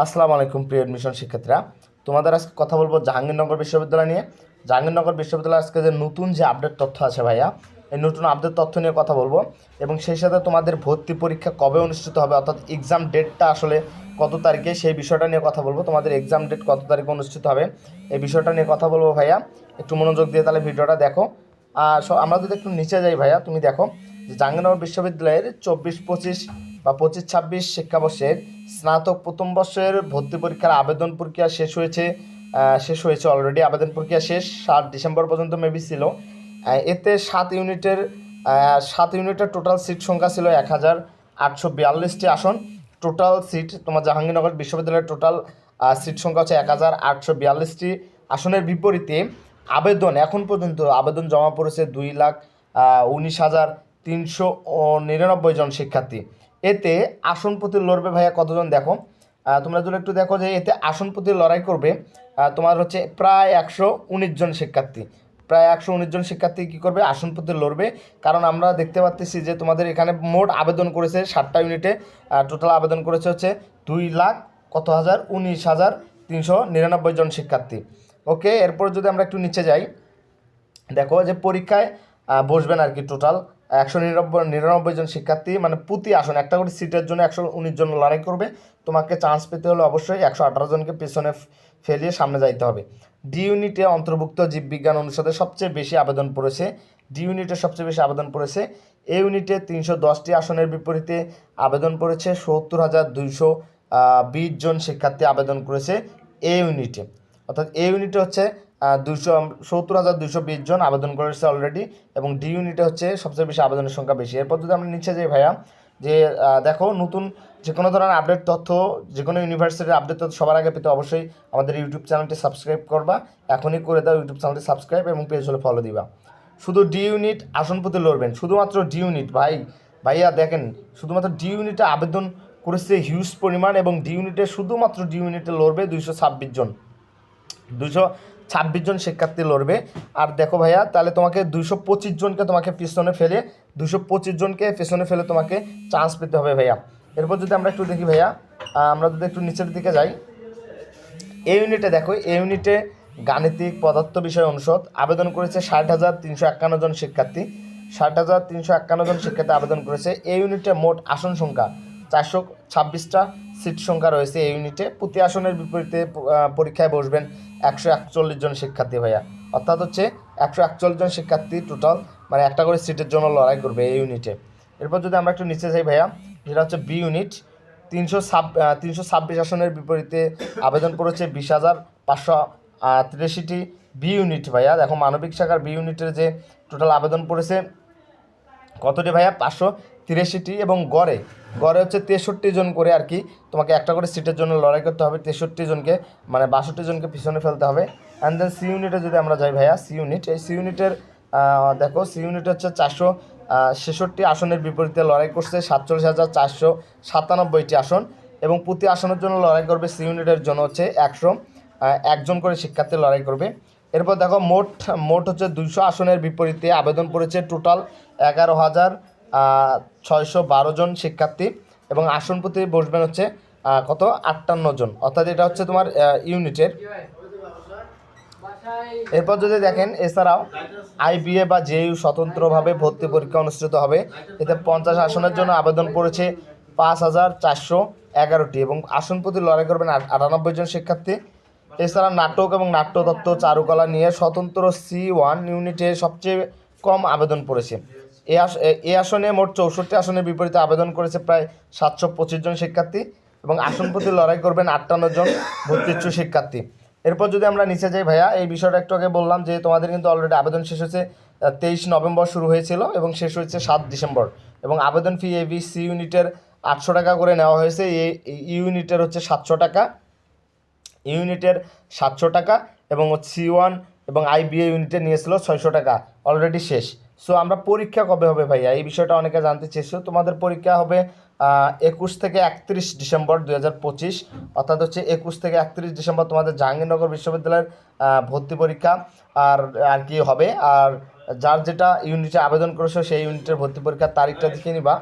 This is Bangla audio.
আসসালামু আলাইকুম প্রিয় এডমিশন শিক্ষার্থীরা, তোমাদের আজকে কথা বলবো জাহাঙ্গীরনগর বিশ্ববিদ্যালয় নিয়ে। জাহাঙ্গীরনগর বিশ্ববিদ্যালয় আজকে যে নতুন যে আপডেট তথ্য আছে ভাইয়া, এই নতুন আপডেট তথ্য নিয়ে কথা বলবো এবং সেই সাথে তোমাদের ভর্তি পরীক্ষা কবে অনুষ্ঠিত হবে, অর্থাৎ এক্সাম ডেটটা আসলে কত তারিখে, সেই বিষয়টা নিয়ে কথা বলবো। তোমাদের এক্সাম ডেট কত তারিখে অনুষ্ঠিত হবে এই বিষয়টা নিয়ে কথা বলবো ভাইয়া। একটু মনোযোগ দিয়ে তাহলে ভিডিওটা দেখো। আমরা যদি একটু নিচে যাই ভাইয়া, তুমি দেখো যে জাহাঙ্গীরনগর বিশ্ববিদ্যালয়ের 24-25 বা 25-26 শিক্ষাবর্ষের স্নাতক প্রথম বর্ষের ভর্তি পরীক্ষার আবেদন প্রক্রিয়া শেষ হয়েছে অলরেডি। আবেদন প্রক্রিয়া শেষ 7 ডিসেম্বর পর্যন্ত মেবি ছিল। এতে 7 ইউনিটের টোটাল সিট সংখ্যা ছিল 1842টি আসন। টোটাল সিট তোমার জাহাঙ্গীরনগর বিশ্ববিদ্যালয়ের টোটাল সিট সংখ্যা হচ্ছে 1842টি আসনের বিপরীতে এখন পর্যন্ত আবেদন জমা পড়েছে 2,19,399 জন শিক্ষার্থী। এতে আসন প্রতি লড়বে ভাইয়া কতজন দেখো, তোমরা যদি একটু দেখো যে এতে আসন প্রতি লড়াই করবে তোমার হচ্ছে প্রায় 119 জন শিক্ষার্থী। প্রায় 119 জন শিক্ষার্থী কী করবে, আসন প্রতি লড়বে। কারণ আমরা দেখতে পাচ্ছি যে তোমাদের এখানে মোট আবেদন করেছে 7টা ইউনিটে, টোটাল আবেদন করেছে হচ্ছে 2,19,399 জন শিক্ষার্থী। ওকে, এরপর যদি আমরা একটু নিচে যাই, দেখো যে পরীক্ষায় বসবেন আর কি টোটাল 199 জন শিক্ষার্থী, মানে প্রতি আসন একটা করে সিটের জন্য 119 জন লড়াই করবে। তোমাকে চান্স পেতে হলে অবশ্যই 118 জনকে পেছনে ফেলিয়ে সামনে যাইতে হবে। ডি ইউনিটে অন্তর্ভুক্ত জীববিজ্ঞান অনুষদে সবচেয়ে বেশি আবেদন পড়েছে। ডি ইউনিটে সবচেয়ে বেশি আবেদন পড়েছে। এ ইউনিটে 310টি আসনের বিপরীতে আবেদন পড়েছে 70,220 জন শিক্ষার্থী আবেদন করেছে এ ইউনিটে। অর্থাৎ এ ইউনিটে হচ্ছে 70,220 জন আবেদন করেছে অলরেডি, এবং ডি ইউনিটে হচ্ছে সবচেয়ে বেশি আবেদনের সংখ্যা বেশি। এরপর যদি আমরা নিচে যাই ভাইয়া, যে দেখো নতুন যে কোনো ধরনের আপডেট তথ্য, যে কোনো ইউনিভার্সিটির আপডেট তথ্য সবার আগে পেতে অবশ্যই আমাদের ইউটিউব চ্যানেলটি সাবস্ক্রাইব করবা। এখনই করে দাও ইউটিউব চ্যানেলটি সাবস্ক্রাইব এবং পেজ হলে ফলো দিবা। শুধু ডি ইউনিট আসন প্রতি লড়বেন, শুধুমাত্র ডি ইউনিট ভাইয়া দেখেন, শুধুমাত্র ডি ইউনিটে আবেদন করেছে হিউজ পরিমাণ, এবং শুধুমাত্র ডি ইউনিটে লড়বে 226 জন 226 জন শিক্ষার্থী লড়বে। আর দেখো ভাইয়া, তাহলে তোমাকে 225 জনকে তোমাকে পেছনে ফেলে তোমাকে চান্স পেতে হবে ভাইয়া। এরপর যদি আমরা একটু দেখি ভাইয়া, আমরা যদি একটু নিচের দিকে যাই, এই ইউনিটে দেখো, এই ইউনিটে গাণিতিক পদার্থ বিষয় অনুষদ আবেদন করেছে 60,351 জন শিক্ষার্থী। 60,351 জন শিক্ষার্থী আবেদন করেছে। এই ইউনিটে মোট আসন সংখ্যা 426টা সিট সংখ্যা রয়েছে এই ইউনিটে। প্রতি আসনের বিপরীতে পরীক্ষায় বসবেন 141 জন শিক্ষার্থী ভাইয়া। অর্থাৎ হচ্ছে 141 জন শিক্ষার্থী টোটাল, মানে একটা করে সিটের জন্য লড়াই করবে এই ইউনিটে। এরপর যদি আমরা একটু নিচে যাই ভাইয়া, যেটা হচ্ছে বি ইউনিট, 326 আসনের বিপরীতে আবেদন করেছে 20,583টি বি ইউনিট ভাইয়া। দেখো মানবিক শাখার বি ইউনিটের যে টোটাল আবেদন পড়েছে কতটি ভাইয়া, 583টি, এবং গড়ে হচ্ছে 63 জন করে আর কি। তোমাকে একটা করে সিটের জন্য লড়াই করতে হবে 63 জনকে, মানে 62 জনকে পিছনে ফেলতে হবে। অ্যান্ড দেন সি ইউনিটে যদি আমরা যাই ভাইয়া, সি ইউনিট, এই সি ইউনিটের দেখো সি ইউনিট হচ্ছে 466 আসনের বিপরীতে লড়াই করছে 47,497টি আসন, এবং প্রতি আসনের জন্য লড়াই করবে সি ইউনিটের জন্য হচ্ছে 101 জন করে শিক্ষার্থী লড়াই করবে। এরপর দেখো মোট হচ্ছে 200 আসনের বিপরীতে আবেদন করেছে টোটাল 11,612 জন শিক্ষার্থী, এবং আসন প্রতি বসবেন হচ্ছে কত, 58 জন। অর্থাৎ এটা হচ্ছে তোমার ইউনিটের। এরপর যদি দেখেন, এছাড়াও আইবিএ বা জেইউ স্বতন্ত্রভাবে ভর্তি পরীক্ষা অনুষ্ঠিত হবে। এতে 50 আসনের জন্য আবেদন পড়েছে 5,411টি, এবং আসন প্রতি লড়াই করবেন 98 জন শিক্ষার্থী। এছাড়া নাটক এবং নাট্যতত্ত্ব চারুকলা নিয়ে স্বতন্ত্র C1 ইউনিটে সবচেয়ে কম আবেদন পড়েছে। এই আসনে মোট 64 আসনের বিপরীতে আবেদন করেছে প্রায় 725 জন শিক্ষার্থী, এবং আসন প্রতি লড়াই করবেন 58 জন ভর্তিচ্ছু শিক্ষার্থী। এরপর যদি আমরা নিচে যাই ভাইয়া, এই বিষয়টা একটু আগে বললাম যে তোমাদের কিন্তু অলরেডি আবেদন শেষ হয়েছে 23 নভেম্বর শুরু হয়েছিল এবং শেষ হয়েছে 7 ডিসেম্বর, এবং আবেদন ফি এবি সি ইউনিটের 800 টাকা করে নেওয়া হয়েছে। এই ইউনিটের হচ্ছে 700 টাকা, ইউনিটের 700 টাকা, এবং C1 এবং আইবিএ ইউনিটে নিয়েছিল 600 টাকা, অলরেডি শেষ। সো আমরা পরীক্ষা কবে হবে ভাইয়া, এই বিষয়টা অনেকে জানতে চেয়েছো। তোমাদের পরীক্ষা হবে 21 থেকে 31 ডিসেম্বর 2025, অর্থাৎ হচ্ছে 21 থেকে 31 ডিসেম্বর তোমাদের জাহাঙ্গীরনগর বিশ্ববিদ্যালয়ের ভর্তি পরীক্ষা আর কি হবে। আর যার যেটা ইউনিটে আবেদন করেছো সেই ইউনিটের ভর্তি পরীক্ষার তারিখটা দেখে নিবা।